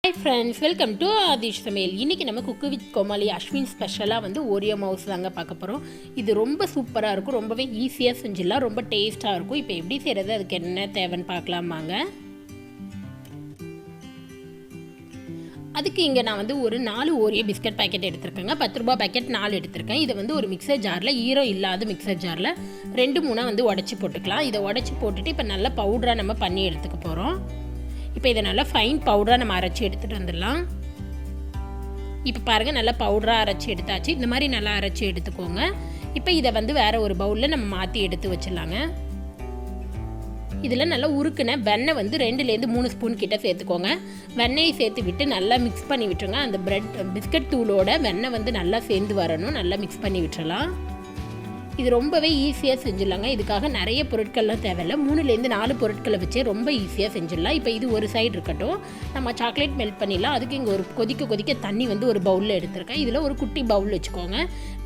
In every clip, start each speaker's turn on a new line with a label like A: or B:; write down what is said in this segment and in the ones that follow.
A: Hi friends, welcome to Aadhish Samayal. இன்னைக்கு நம்ம cook with கோமாளி அஸ்வின் ஸ்பெஷலாக வந்து ஓரியோ மவுஸ் தாங்க பார்க்க போகிறோம். இது ரொம்ப சூப்பராக இருக்கும், ரொம்பவே ஈஸியாக செஞ்சிடலாம், ரொம்ப டேஸ்ட்டாக இருக்கும். இப்போ எப்படி செய்கிறது, அதுக்கு என்ன தேவைன்னு பார்க்கலாமாங்க. அதுக்கு இங்கே நான் வந்து ஒரு 4 ஓரியோ பிஸ்கட் பேக்கெட் எடுத்திருக்கேங்க. 10 ரூபா பேக்கெட் 4 எடுத்திருக்கேன். இதை வந்து ஒரு மிக்சர் ஜாரில், ஈரம் இல்லாத மிக்சர் ஜாரில் 2-3 வந்து உடச்சி போட்டுக்கலாம். இதை உடச்சி போட்டுட்டு இப்போ நல்லா பவுடராக நம்ம பண்ணி எடுத்துக்க போகிறோம். இப்போ இதை நல்லா ஃபைன் பவுடராக நம்ம அரைச்சி எடுத்துகிட்டு வந்துடலாம். இப்போ பாருங்கள், நல்லா பவுடராக அரைச்சி எடுத்தாச்சு. இந்த மாதிரி நல்லா அரைச்சி எடுத்துக்கோங்க. இப்போ இதை வந்து வேறு ஒரு பவுலில் நம்ம மாற்றி எடுத்து வச்சிடலாங்க. இதில் நல்லா உருக்குன வெண்ணெய் வந்து 2-3 ஸ்பூன் கிட்ட சேர்த்துக்கோங்க. வெண்ணெயை சேர்த்து விட்டு நல்லா மிக்ஸ் பண்ணி விட்டுருங்க. அந்த பிஸ்கட் தூளோட வெண்ணெய் வந்து நல்லா சேர்ந்து வரணும். நல்லா மிக்ஸ் பண்ணி விட்டுறலாம். இது ரொம்பவே ஈஸியாக செஞ்சிடலாங்க. இதுக்காக நிறைய பொருட்கள்லாம் தேவையில்லை. 3-4 பொருட்களை வச்சே ரொம்ப ஈஸியாக செஞ்சிடலாம். இப்போ இது ஒரு சைடு இருக்கட்டும், நம்ம சாக்லேட் மெல்ட் பண்ணிடலாம். அதுக்கு இங்கே ஒரு கொதிக்க தண்ணி வந்து ஒரு பவுலில் எடுத்துருக்கேன். இதில் ஒரு குட்டி பவுல் வச்சுக்கோங்க.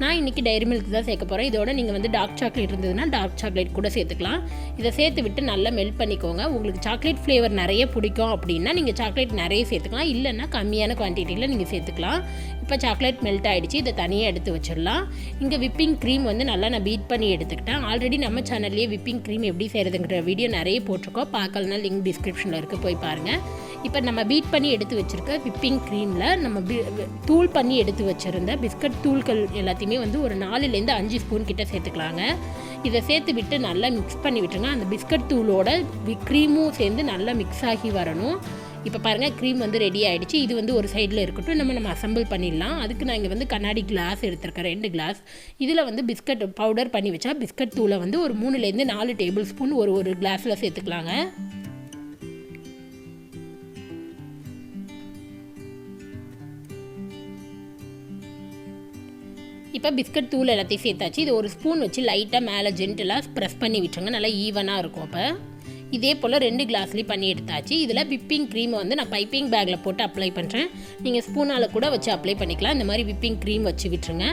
A: நான் இன்றைக்கி டைரி மில்க் தான் சேர்க்க போகிறேன். இதோட நீங்கள் வந்து டார்க் சாக்லேட் இருந்ததுன்னா டார்க் சாக்லேட் கூட சேர்த்துக்கலாம். இதை சேர்த்து விட்டு நல்லா மெல்ட் பண்ணிக்கோங்க. உங்களுக்கு சாக்லேட் ஃப்ளேவர் நிறைய பிடிக்கும் அப்படின்னா நீங்கள் சாக்லேட் நிறைய சேர்த்துக்கலாம், இல்லைன்னா கம்மியான குவான்டிட்டியில் நீங்கள் சேர்த்துக்கலாம். இப்போ சாக்லேட் மெல்ட் ஆகிடுச்சு. இதை தனியாக எடுத்து வச்சிடலாம். இங்கே விப்பிங் க்ரீம் வந்து நல்லா நான் பீட் பண்ணி எடுத்துக்கிட்டேன். ஆல்ரெடி நம்ம சேனல்லேயே விப்பிங் க்ரீம் எப்படி செய்கிறதுங்கிற வீடியோ நிறைய போட்டிருக்கோம். பார்க்கலனா லிங்க் டிஸ்கிரிப்ஷனில் இருக்குது, போய் பாருங்கள். இப்போ நம்ம பீட் பண்ணி எடுத்து வச்சுருக்க விப்பிங் க்ரீமில் நம்ம தூள் பண்ணி எடுத்து வச்சுருந்த பிஸ்கட் தூள்கள் எல்லாத்தையுமே வந்து ஒரு 4-5 ஸ்பூன் கிட்ட சேர்த்துக்கலாங்க. இதை சேர்த்து விட்டு நல்லா மிக்ஸ் பண்ணி விட்டுருங்க. அந்த பிஸ்கட் தூளோட க்ரீமும் சேர்ந்து நல்லா மிக்ஸ் ஆகி வரணும். இப்போ பாருங்கள், க்ரீம் வந்து ரெடி ஆகிடுச்சு. இது வந்து ஒரு சைடில் இருக்கட்டும், நம்ம அசம்பிள் பண்ணிடலாம். அதுக்கு நான் இங்கே வந்து கண்ணாடி கிளாஸ் எடுத்துருக்கேன், 2 கிளாஸ். இதில் வந்து பிஸ்கட் பவுடர் பண்ணி வச்சா பிஸ்கட் தூளை வந்து ஒரு 3-4 டேபிள் ஸ்பூன் ஒரு கிளாஸில் சேர்த்துக்கலாங்க. இப்போ பிஸ்கட் தூள் எல்லாத்தையும் சேர்த்தாச்சு. இது ஒரு ஸ்பூன் வச்சு லைட்டாக மேலே ஜென்டலாக ப்ரெஸ் பண்ணி விட்டுருங்க. நல்லா ஈவனாக இருக்கும். அப்போ இதே போல் 2 கிளாஸ்லேயும் பண்ணி எடுத்தாச்சு. இதில் விப்பிங் க்ரீமை வந்து நான் பைப்பிங் பேக்கில் போட்டு அப்ளை பண்ணுறேன். நீங்கள் ஸ்பூனால் கூட வச்சு அப்ளை பண்ணிக்கலாம். இந்த மாதிரி விப்பிங் க்ரீம் வச்சு விட்டுருங்க.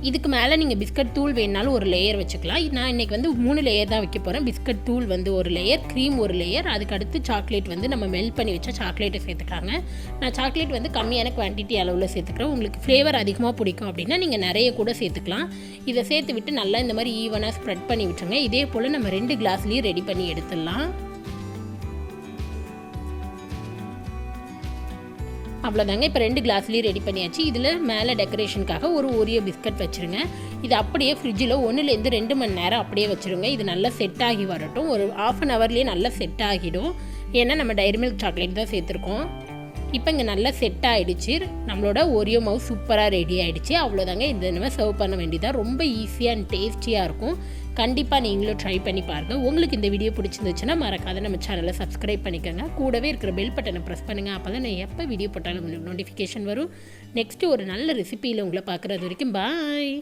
A: இதுக்கு மேலே நீங்கள் பிஸ்கட் தூள் வேணுனாலும் ஒரு லேயர் வச்சுக்கலாம். நான் இன்றைக்கி வந்து 3 லேயர் தான் வைக்க போகிறேன். பிஸ்கட் தூள் வந்து ஒரு லேயர், க்ரீம் ஒரு லேயர், அதுக்கடுத்து சாக்லேட் வந்து நம்ம மெல்ட் பண்ணி வச்சா சாக்லேட்டை சேர்த்துக்காங்க. நான் சாக்லேட் வந்து கம்மியான குவான்டிட்டி அளவில் சேர்த்துக்கிறேன். உங்களுக்கு ஃப்ளேவர் அதிகமாக பிடிக்கும் அப்படின்னா நீங்கள் நிறைய கூட சேர்த்துக்கலாம். இதை சேர்த்து விட்டு நல்லா இந்த மாதிரி ஈவனாக ஸ்ப்ரெட் பண்ணி விட்டுருங்க. இதே போல் நம்ம 2 கிளாஸ்லேயும் ரெடி பண்ணி எடுத்துடலாம். அவ்வளோதாங்க. இப்போ 2 கிளாஸ்லேயும் ரெடி பண்ணியாச்சு. இதில் மேலே டெக்கரேஷனுக்காக ஒரு ஓரியோ பிஸ்கட் வச்சுருங்க. இது அப்படியே ஃப்ரிட்ஜில் 1-2 மணி நேரம் அப்படியே வச்சுருங்க. இது நல்லா செட் ஆகி வரட்டும். ஒரு 1/2 ஹவர்லேயே நல்லா செட் ஆகிடும். ஏன்னா நம்ம டைரி மில்க் சாக்லேட் தான் சேர்த்துருக்கோம். இப்போ இங்கே நல்லா செட் ஆகிடுச்சு. நம்மளோட ஓரியோ மவுஸ் சூப்பராக ரெடி ஆகிடுச்சு. அவ்வளோதாங்க. இந்த நம்ம சர்வ் பண்ண வேண்டியதாக, ரொம்ப ஈஸியாக அண்ட் டேஸ்டியாக இருக்கும். கண்டிப்பாக நீங்களும் ட்ரை பண்ணி பாருங்கள். உங்களுக்கு இந்த வீடியோ பிடிச்சிருந்துச்சுன்னா மறக்காத நம்ம சேனலை சப்ஸ்கிரைப் பண்ணிக்கோங்க. கூடவே இருக்கிற பெல் பட்டனை ப்ரெஸ் பண்ணுங்கள். அப்போ தான் நான் எப்போ வீடியோ போட்டாலும் உங்களுக்கு நோட்டிஃபிகேஷன் வரும். நெக்ஸ்ட்டு ஒரு நல்ல ரெசிபியில் உங்களை பார்க்குறது வரைக்கும் பாய்.